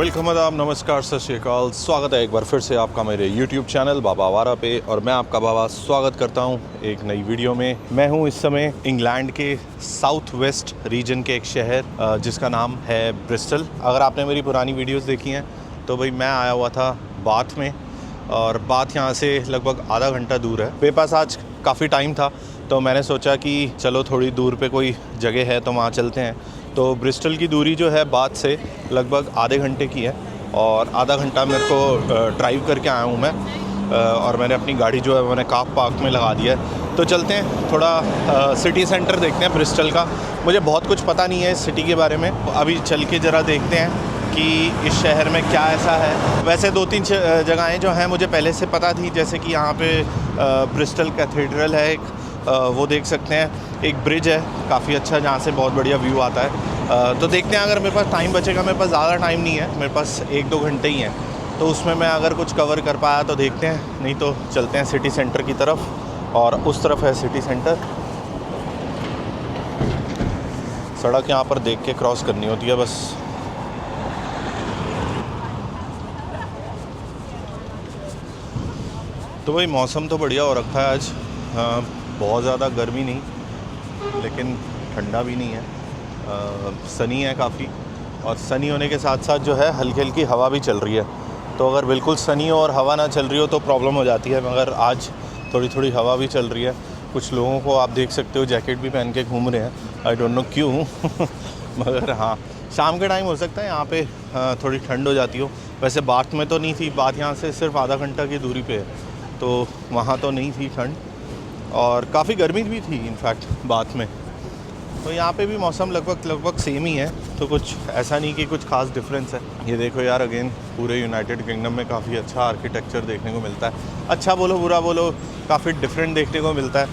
Welcome आदाब, नमस्कार, सत श्री अकाल। स्वागत है एक बार फिर से आपका मेरे YouTube चैनल बाबा आवारा पे। और मैं आपका बाबा स्वागत करता हूँ एक नई वीडियो में। मैं हूँ इस समय इंग्लैंड के साउथ वेस्ट रीजन के एक शहर जिसका नाम है ब्रिस्टल। अगर आपने मेरी पुरानी वीडियोस देखी हैं तो भाई मैं आया हुआ था बाथ में, और बाथ यहाँ से लगभग आधा घंटा दूर है। मेरे पास आज काफ़ी टाइम था तो मैंने सोचा कि चलो थोड़ी दूर पे कोई जगह है तो वहाँ चलते हैं। तो ब्रिस्टल की दूरी जो है बाथ से लगभग आधे घंटे की है, और आधा घंटा मेरे को ड्राइव करके आया हूँ मैं। और मैंने अपनी गाड़ी जो है मैंने कार पार्क में लगा दिया है। तो चलते हैं थोड़ा सिटी सेंटर देखते हैं ब्रिस्टल का। मुझे बहुत कुछ पता नहीं है इस सिटी के बारे में, अभी चल के ज़रा देखते हैं कि इस शहर में क्या ऐसा है। वैसे 2-3 जगहें जो हैं मुझे पहले से पता थी, जैसे कि यहाँ पे ब्रिस्टल कैथेड्रल है एक, वो देख सकते हैं। एक ब्रिज है काफ़ी अच्छा जहाँ से बहुत बढ़िया व्यू आता है। तो देखते हैं, अगर मेरे पास टाइम बचेगा। मेरे पास ज़्यादा टाइम नहीं है, मेरे पास 1-2 घंटे ही हैं, तो उसमें मैं अगर कुछ कवर कर पाया तो देखते हैं, नहीं तो चलते हैं सिटी सेंटर की तरफ। और उस तरफ है सिटी सेंटर। सड़क यहाँ पर देख के क्रॉस करनी होती है बस। तो भाई मौसम तो बढ़िया हो रखा है आज। बहुत ज़्यादा गर्मी नहीं लेकिन ठंडा भी नहीं है। सनी है काफ़ी, और सनी होने के साथ साथ जो है हल्की हल्की हवा भी चल रही है। तो अगर बिल्कुल सनी हो और हवा ना चल रही हो तो प्रॉब्लम हो जाती है, मगर आज थोड़ी थोड़ी हवा भी चल रही है। कुछ लोगों को आप देख सकते हो जैकेट भी पहन के घूम रहे हैं, आई डोंट नो क्यों मगर हाँ, शाम के टाइम हो सकता है यहाँ पे थोड़ी ठंड हो जाती हो। वैसे बाथ में तो नहीं थी, बाथ यहाँ से सिर्फ आधा घंटा की दूरी पे है, तो वहाँ तो नहीं थी ठंड, और काफ़ी गर्मी भी थी इनफैक्ट बाथ में। तो यहाँ पे भी मौसम लगभग सेम ही है, तो कुछ ऐसा नहीं कि कुछ खास डिफरेंस है। ये देखो यार, अगेन पूरे यूनाइटेड किंगडम में काफ़ी अच्छा आर्किटेक्चर देखने को मिलता है। अच्छा बोलो बुरा बोलो, काफ़ी डिफरेंट देखने को मिलता है।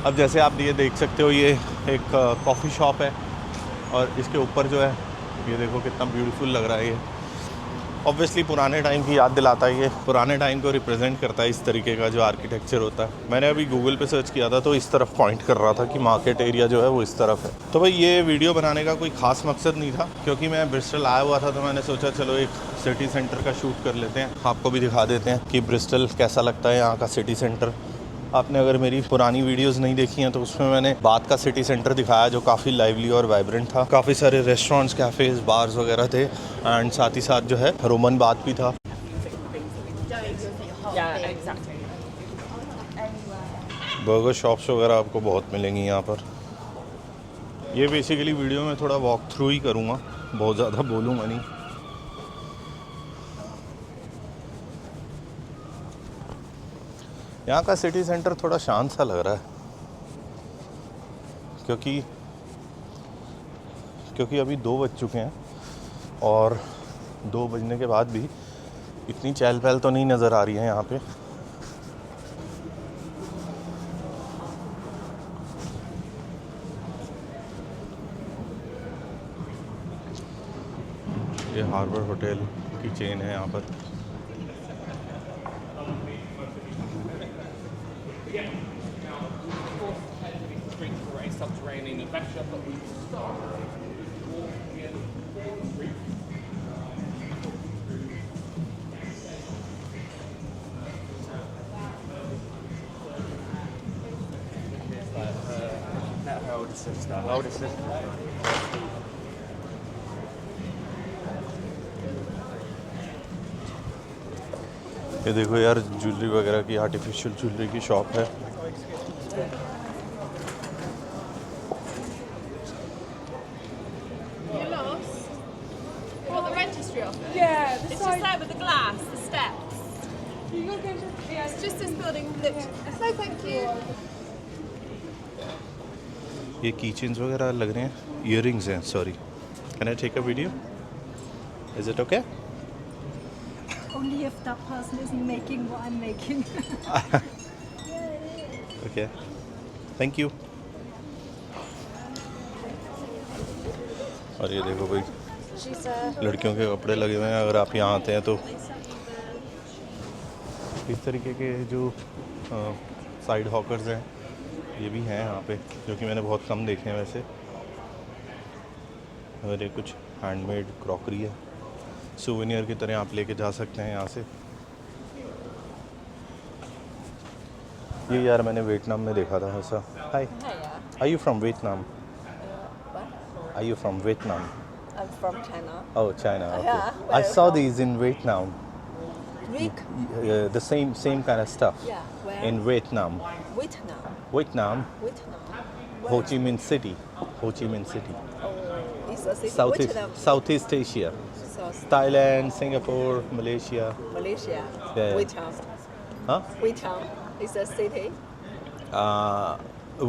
अब जैसे आप ये देख सकते हो, ये एक कॉफ़ी शॉप है, और इसके ऊपर जो है ये देखो कितना ब्यूटीफुल लग रहा है। ये ऑब्वियसली पुराने टाइम की याद दिलाता है, ये पुराने टाइम को रिप्रेजेंट करता है इस तरीके का जो आर्किटेक्चर होता है। मैंने अभी गूगल पे सर्च किया था तो इस तरफ पॉइंट कर रहा था कि मार्केट एरिया जो है वो इस तरफ है। तो भाई ये वीडियो बनाने का कोई खास मकसद नहीं था, क्योंकि मैं ब्रिस्टल आया हुआ था तो मैंने सोचा चलो एक सिटी सेंटर का शूट कर लेते हैं, आपको भी दिखा देते हैं कि ब्रिस्टल कैसा लगता है यहाँ का सिटी सेंटर। आपने अगर मेरी पुरानी वीडियोस नहीं देखी हैं तो उसमें मैंने बाथ का सिटी सेंटर दिखाया जो काफ़ी लाइवली और वाइब्रेंट था। काफ़ी सारे रेस्टोरेंट्स, कैफ़ेज़, बार्स वगैरह थे, एंड साथ ही साथ जो है रोमन बाथ भी था। बर्गर शॉप्स वगैरह आपको बहुत मिलेंगी यहाँ पर। ये बेसिकली वीडियो में थोड़ा वॉक थ्रू ही करूँगा, बहुत ज़्यादा बोलूँगा नहीं। यहाँ का सिटी सेंटर थोड़ा शांत सा लग रहा है, क्योंकि अभी 2 बज चुके हैं, और 2 बजने के बाद भी इतनी चहल पहल तो नहीं नज़र आ रही है यहाँ पे। ये हार्बर होटल की चेन है यहाँ पर। ये देखो यार, ज्वेलरी वगैरह की, आर्टिफिशियल ज्वेलरी की शॉप है। Yeah, it's just there with the glass, the steps. It's just this building. Look. No, thank you. ये कीचेन्स वगैरह लग रहे हैं, इयररिंग्स हैं। Sorry, can I take a video? Is it okay? Only if that person isn't making what I'm making. Okay, thank you. और ये देखो भाई, लड़कियों के कपड़े लगे हुए हैं। अगर आप यहाँ आते हैं तो इस तरीके के जो साइड हॉकर्स हैं ये भी हैं यहाँ पे, जो कि मैंने बहुत कम देखे हैं वैसे। और ये कुछ हैंडमेड क्रॉकरी है, सूवेनियर की तरह आप लेके जा सकते हैं यहाँ से। ये यार मैंने वियतनाम में देखा था ऐसा। Hi, are you from Vietnam? Are you from Vietnam? I'm from China. Oh, China. Okay. Yeah, I where saw from? these in Vietnam. Rick? The same kind of stuff. Yeah, where? In Vietnam. Vietnam. Vietnam, Vietnam. Ho Chi Minh City. Ho Chi Minh City. Oh, it's a city. Vietnam. Southeast Asia. South Thailand, Singapore, Malaysia. Malaysia. Yeah. Vietnam. Huh? Vietnam is a city.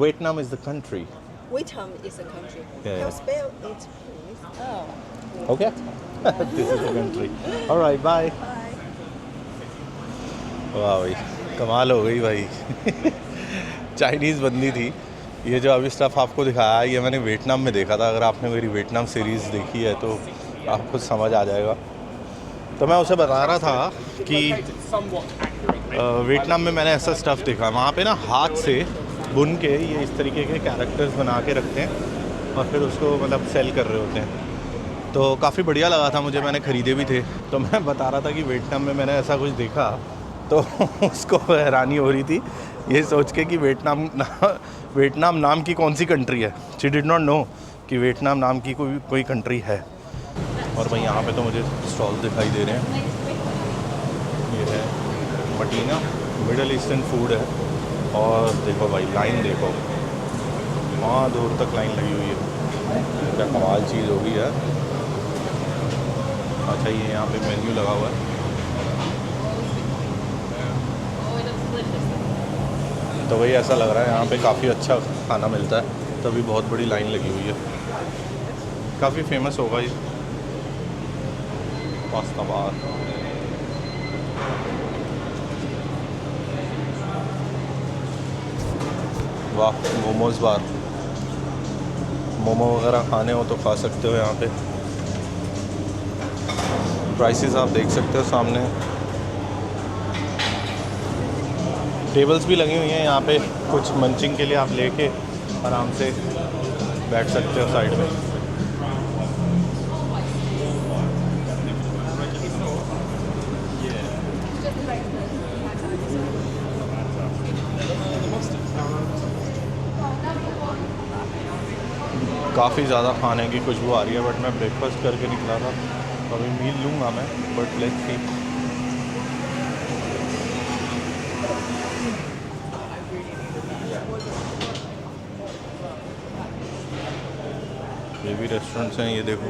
Vietnam is the country. Vietnam is a country. Yeah. Can you spell it, please? Oh. Okay. This is the country. All right. Bye. वाह भाई, कमाल हो गई भाई। Chinese बंदी थी। ये जो अभी स्टफ़ आपको दिखाया है ये मैंने वियतनाम में देखा था। अगर आपने मेरी वियतनाम सीरीज़ देखी है तो आपको समझ आ जाएगा। तो मैं उसे बता रहा था कि वियतनाम में मैंने ऐसा स्टफ़ देखा। वहाँ पे ना हाथ से बुन के ये इस तरीके के कैरेक्टर्स बना के रखते हैं और फिर उसको मतलब सेल कर रहे होते हैं। तो काफ़ी बढ़िया लगा था मुझे, मैंने ख़रीदे भी थे। तो मैं बता रहा था कि वियतनाम में मैंने ऐसा कुछ देखा तो उसको हैरानी हो रही थी ये सोच के कि वियतनाम नाम की कौन सी कंट्री है। शी डिड नॉट नो कि वियतनाम नाम की कोई कंट्री है। और भाई यहाँ पे तो मुझे स्टॉल दिखाई दे रहे हैं। ये है मटीना, मिडल ईस्टर्न फूड है। और देखो भाई लाइन देखो, वहाँ दूर तक लाइन लगी हुई है। क्या कमाल चीज़ होगी यार। अच्छा ये यहाँ पे मेन्यू लगा हुआ है। तो वही ऐसा लग रहा है यहाँ पे काफ़ी अच्छा खाना मिलता है, तभी बहुत बड़ी लाइन लगी हुई है। काफ़ी फेमस होगा ये पास्ता बार। वाह, मोमोज़ बार। मोमो वगैरह खाने हो तो खा सकते हो यहाँ पे। प्राइसेस आप देख सकते हो सामने। टेबल्स भी लगी हुई हैं यहाँ पे, कुछ मंचिंग के लिए आप लेके आराम से बैठ सकते हो साइड में। काफ़ी ज़्यादा खाने की खुशबू आ रही है, बट मैं ब्रेकफास्ट करके निकला था तो अभी मील लूँगा मैं, बट लेट्स सी। ये भी रेस्टोरेंट्स हैं, ये देखो।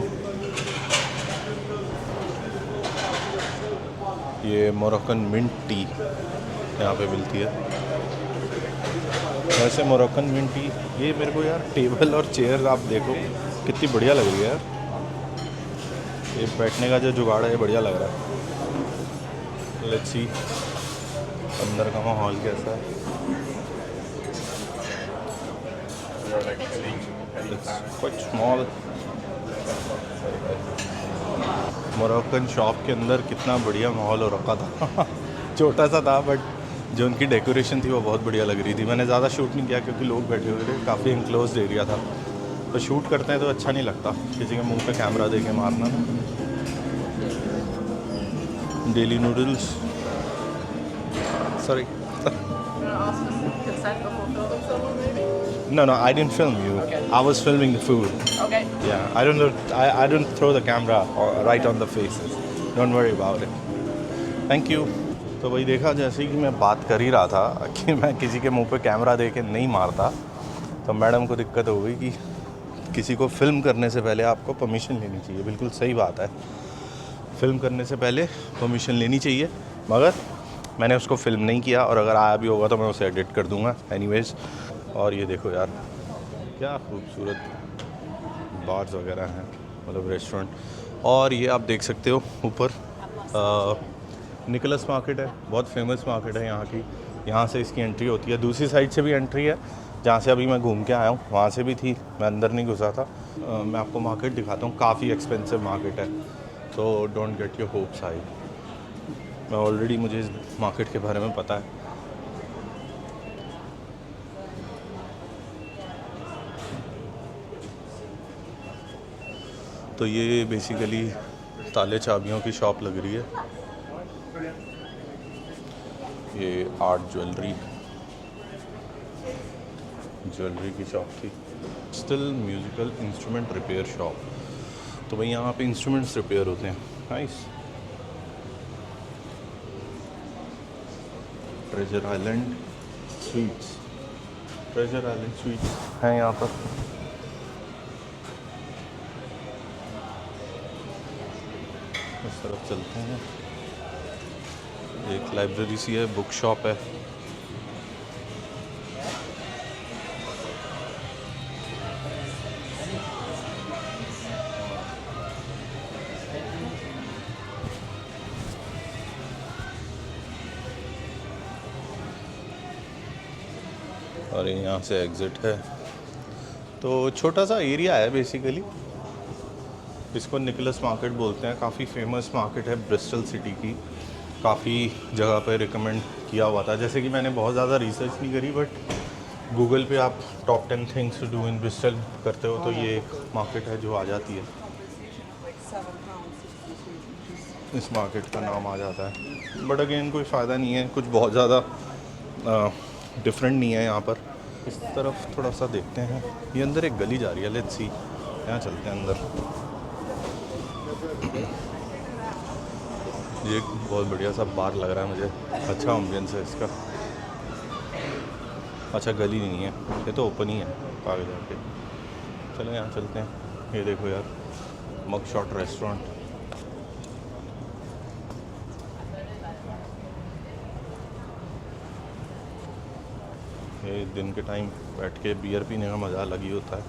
ये मोरक्कन मिंट टी यहाँ पे मिलती है। वैसे मोरक्कन मिंट टी, ये मेरे को यार टेबल और चेयर आप देखो कितनी बढ़िया लग रही है यार। ये बैठने का जो जुगाड़ है ये बढ़िया लग रहा है। लेट्स सी अंदर का माहौल कैसा है। कुछ स्मॉल मोरक्कन शॉप के अंदर कितना बढ़िया माहौल हो रखा था। छोटा सा था बट जो उनकी डेकोरेशन थी वो बहुत बढ़िया लग रही थी। मैंने ज़्यादा शूट नहीं किया क्योंकि लोग बैठे हुए थे, काफ़ी इनक्लोज्ड एरिया था। तो शूट करते हैं तो अच्छा नहीं लगता किसी के मुंह पे कैमरा दे के मारना। Daily noodles, sorry. No, I didn't film you. Okay. I was filming the food. Okay. Yeah, I don't throw the camera right on the faces. Don't worry about it. Thank you. तो वही देखा, जैसे कि मैं बात कर ही रहा था कि मैं किसी के मुंह पे कैमरा दे के नहीं मारता, तो मैडम को दिक्कत हो गई कि किसी को फिल्म करने से पहले आपको परमिशन लेनी चाहिए। बिल्कुल सही बात है, फिल्म करने से पहले परमिशन लेनी चाहिए, मगर मैंने उसको फिल्म नहीं किया और अगर आया भी होगा तो मैं उसे एडिट कर दूंगा एनीवेज। और ये देखो यार क्या खूबसूरत बार्स वगैरह हैं, मतलब रेस्टोरेंट। और ये आप देख सकते हो ऊपर निकोलस मार्केट है, बहुत फेमस मार्केट है यहाँ की। यहाँ से इसकी एंट्री होती है, दूसरी साइड से भी एंट्री है जहाँ से अभी मैं घूम के आया हूँ, वहाँ से भी थी, मैं अंदर नहीं घुसा था। मैं आपको मार्केट दिखाता हूँ, काफ़ी एक्सपेंसिव मार्केट है, तो don't get your hopes high. मैं ऑलरेडी, मुझे इस मार्केट के बारे में पता है। तो ये बेसिकली ताले चाबियों की शॉप लग रही है। ये आर्ट ज्वेलरी की शॉप थी। Still musical instrument repair shop, तो भाई यहाँ पे इंस्ट्रूमेंट्स रिपेयर होते हैं। नाइस। ट्रेजर आइलैंड स्वीट्स हैं यहाँ पर। इस तरफ चलते हैं। एक लाइब्रेरी सी है, बुक शॉप है। और यहाँ से एग्ज़िट है। तो छोटा सा एरिया है बेसिकली, इसको निकोलस मार्केट बोलते हैं। काफ़ी फेमस मार्केट है ब्रिस्टल सिटी की, काफ़ी जगह पे रिकमेंड किया हुआ था। जैसे कि मैंने बहुत ज़्यादा रिसर्च नहीं करी, बट गूगल पे आप top 10 things to do in Bristol करते हो तो ये एक मार्केट है जो आ जाती है। इस मार्केट का नाम आ जाता है, बट अगेन कोई फ़ायदा नहीं है, कुछ बहुत ज़्यादा डिफरेंट नहीं है यहाँ पर। इस तरफ थोड़ा सा देखते हैं। ये अंदर एक गली जा रही है, लेट्स सी। यहाँ चलते हैं अंदर। ये एक बहुत बढ़िया सा बार लग रहा है मुझे, अच्छा एम्बियंस है इसका। अच्छा गली नहीं है, ये तो ओपन ही है आगे जाके। चलो यहाँ चलते हैं। ये देखो यार, मग शॉट रेस्टोरेंट। ये दिन के टाइम बैठ के बियर पीने का मज़ा अलग ही होता है।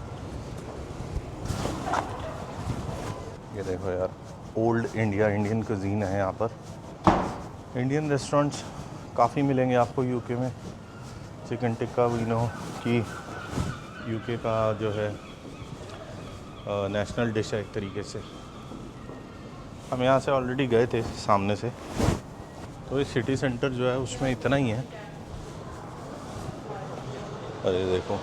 ये देखो यार, ओल्ड इंडियन कुजीन है यहाँ पर। इंडियन रेस्टोरेंट्स काफ़ी मिलेंगे आपको यूके में। चिकन टिक्का वी नो कि यूके का जो है नेशनल डिश है एक तरीके से। हम यहाँ से ऑलरेडी गए थे सामने से, तो ये सिटी सेंटर जो है उसमें इतना ही है। अरे देखो,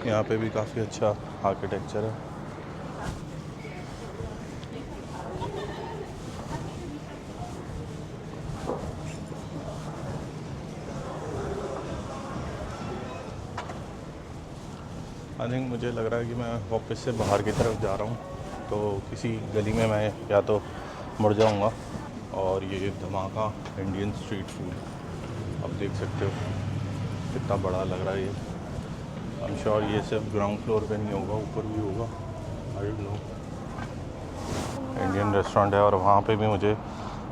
यहाँ पे भी काफ़ी अच्छा आर्किटेक्चर है। आई थिंक मुझे लग रहा है कि मैं वापस से बाहर की तरफ जा रहा हूँ, तो किसी गली में मैं या तो मुड़ जाऊँगा। और ये धमाका इंडियन स्ट्रीट फूड आप देख सकते हो, कितना बड़ा लग रहा है ये। आई एम श्योर ये सिर्फ ग्राउंड फ्लोर पे नहीं होगा, ऊपर भी होगा, I don't know. Indian restaurant है और वहाँ पे भी मुझे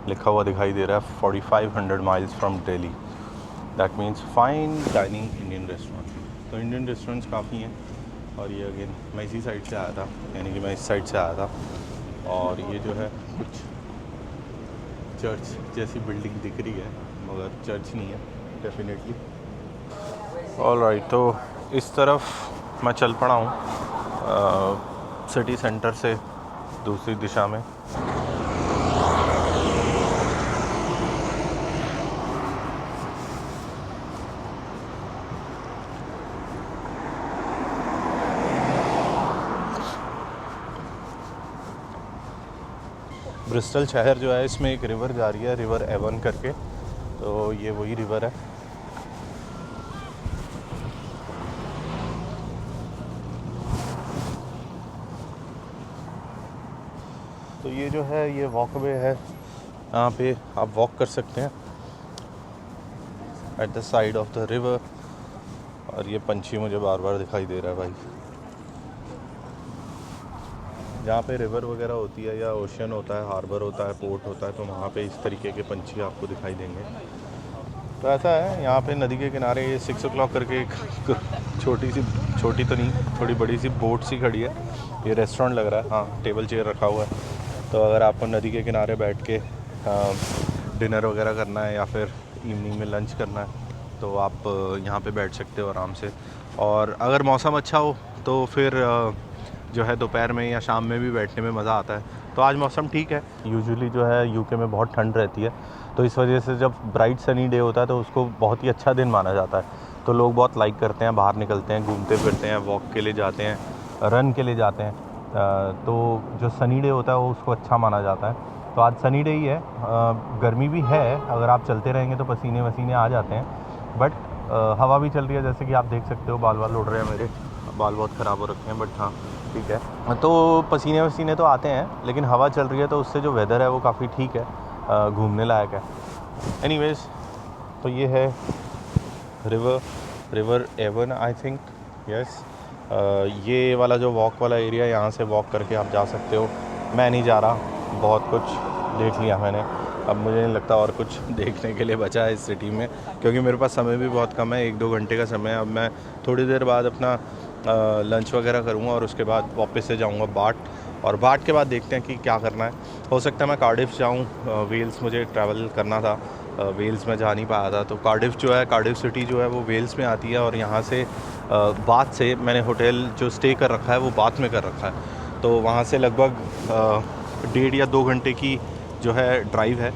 लिखा हुआ दिखाई दे रहा है 4500 miles from Delhi. That means fine dining Indian restaurant. तो इंडियन रेस्टोरेंट्स काफ़ी हैं। और ये अगेन मैं इसी साइड से आया था, यानी कि मैं इस साइड से आया था। और ये जो है कुछ चर्च जैसी बिल्डिंग दिख रही है, मगर चर्च नहीं है डेफिनेटली। ऑलराइट, तो इस तरफ मैं चल पड़ा हूँ सिटी सेंटर से दूसरी दिशा में। ब्रिस्टल शहर जो है इसमें एक रिवर जा रही है, रिवर एवन करके, तो ये वही रिवर है। तो ये जो है ये वॉकवे है, यहाँ पे आप वॉक कर सकते हैं at the side of the river. और ये पंछी मुझे बार बार दिखाई दे रहा है भाई। जहाँ पे रिवर वगैरह होती है या ओशन होता है, हार्बर होता है, पोर्ट होता है, तो वहाँ पे इस तरीके के पंछी आपको दिखाई देंगे। तो ऐसा है, यहाँ पे नदी के किनारे ये 6 o'clock करके एक छोटी तो नहीं, थोड़ी बड़ी सी बोट सी खड़ी है। ये रेस्टोरेंट लग रहा है, हाँ टेबल चेयर रखा हुआ है। तो अगर आपको नदी के किनारे बैठ के डिनर वगैरह करना है या फिर इवनिंग में लंच करना है तो आप यहाँ पे बैठ सकते हो आराम से। और अगर मौसम अच्छा हो तो फिर जो है दोपहर में या शाम में भी बैठने में मज़ा आता है। तो आज मौसम ठीक है। यूजुअली जो है यूके में बहुत ठंड रहती है, तो इस वजह से जब ब्राइट सनी डे होता है तो उसको बहुत ही अच्छा दिन माना जाता है। तो लोग बहुत लाइक करते हैं, बाहर निकलते हैं, घूमते फिरते हैं, वॉक के लिए जाते हैं, रन के लिए जाते हैं। तो जो सनी डे होता है वो उसको अच्छा माना जाता है। तो आज सनी डे ही है। गर्मी भी है, अगर आप चलते रहेंगे तो पसीने वसीने आ जाते हैं, बट हवा भी चल रही है, जैसे कि आप देख सकते हो। बाल उड़ रहे हैं, मेरे बाल बहुत ख़राब हो रखे हैं, बट हाँ ठीक है। तो पसीने वसीने तो आते हैं, लेकिन हवा चल रही है तो उससे जो वेदर है वो काफ़ी ठीक है, घूमने लायक है। एनीवेज़, तो ये है river Avon, I think, yes. ये वाला जो वॉक वाला एरिया, यहाँ से वॉक करके आप जा सकते हो। मैं नहीं जा रहा, बहुत कुछ देख लिया मैंने, अब मुझे नहीं लगता और कुछ देखने के लिए बचा है इस सिटी में, क्योंकि मेरे पास समय भी बहुत कम है, 1-2 घंटे का समय है। अब मैं थोड़ी देर बाद अपना लंच वगैरह करूँगा और उसके बाद वापस से जाऊँगा बाट, और बाट के बाद देखते हैं कि क्या करना है। हो सकता है मैं कार्डिफ जाऊँ, वेल्स मुझे ट्रैवल करना था, वेल्स में जा नहीं पाया था। तो कार्डिफ जो है, कार्डिफ सिटी जो है वो वेल्स में आती है, और यहाँ से बाथ से मैंने होटल जो स्टे कर रखा है वो बाथ में कर रखा है। तो वहाँ से लगभग 1.5 या 2 घंटे की जो है ड्राइव है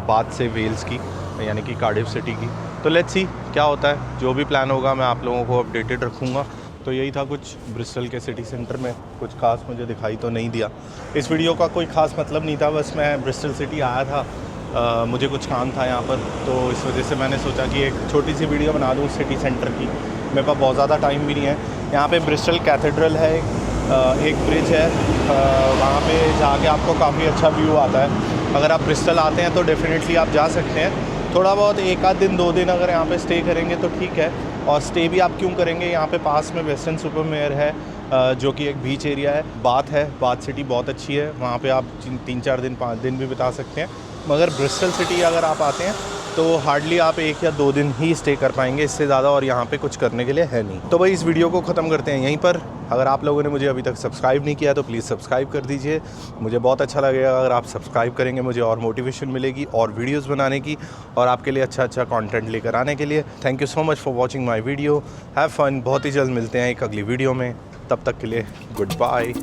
बाथ से वेल्स की, यानी कि कार्डिफ सिटी की। तो लेट्स सी क्या होता है, जो भी प्लान होगा मैं आप लोगों को अपडेटेड रखूँगा। तो यही था कुछ ब्रिस्टल के सिटी सेंटर में, कुछ खास मुझे दिखाई तो नहीं दिया। इस वीडियो का कोई ख़ास मतलब नहीं था, बस मैं ब्रिस्टल सिटी आया था, मुझे कुछ काम था यहाँ पर, तो इस वजह से मैंने सोचा कि एक छोटी सी वीडियो बना दूँ सिटी सेंटर की। मेरे पास बहुत ज़्यादा टाइम भी नहीं है। यहाँ पे ब्रिस्टल कैथेड्रल है, एक ब्रिज है, वहाँ पे जाके आपको काफ़ी अच्छा व्यू आता है। अगर आप ब्रिस्टल आते हैं तो डेफिनेटली आप जा सकते हैं। थोड़ा बहुत 1 आध दिन 2 दिन अगर यहाँ पे स्टे करेंगे तो ठीक है। और स्टे भी आप क्यों करेंगे, यहाँ पे पास में वेस्टर्नसुपरमेयर है, जो कि एक बीच एरिया है। बाथ है, बाथ सिटी बहुत अच्छी है, वहाँ पे आप 3-4 दिन 5 दिन भी बिता सकते हैं। मगर ब्रिस्टल सिटी अगर आप आते हैं तो हार्डली आप 1 या 2 दिन ही स्टे कर पाएंगे, इससे ज़्यादा और यहाँ पे कुछ करने के लिए है नहीं। तो भाई इस वीडियो को ख़त्म करते हैं यहीं पर। अगर आप लोगों ने मुझे अभी तक सब्सक्राइब नहीं किया तो प्लीज़ सब्सक्राइब कर दीजिए, मुझे बहुत अच्छा लगेगा अगर आप सब्सक्राइब करेंगे। मुझे और मोटिवेशन मिलेगी और वीडियोस बनाने की, और आपके लिए अच्छा कंटेंट लेकर आने के लिए। Thank you so much for watching my video. Have fun. बहुत ही जल्द मिलते हैं एक अगली वीडियो में, तब तक के लिए गुड बाय।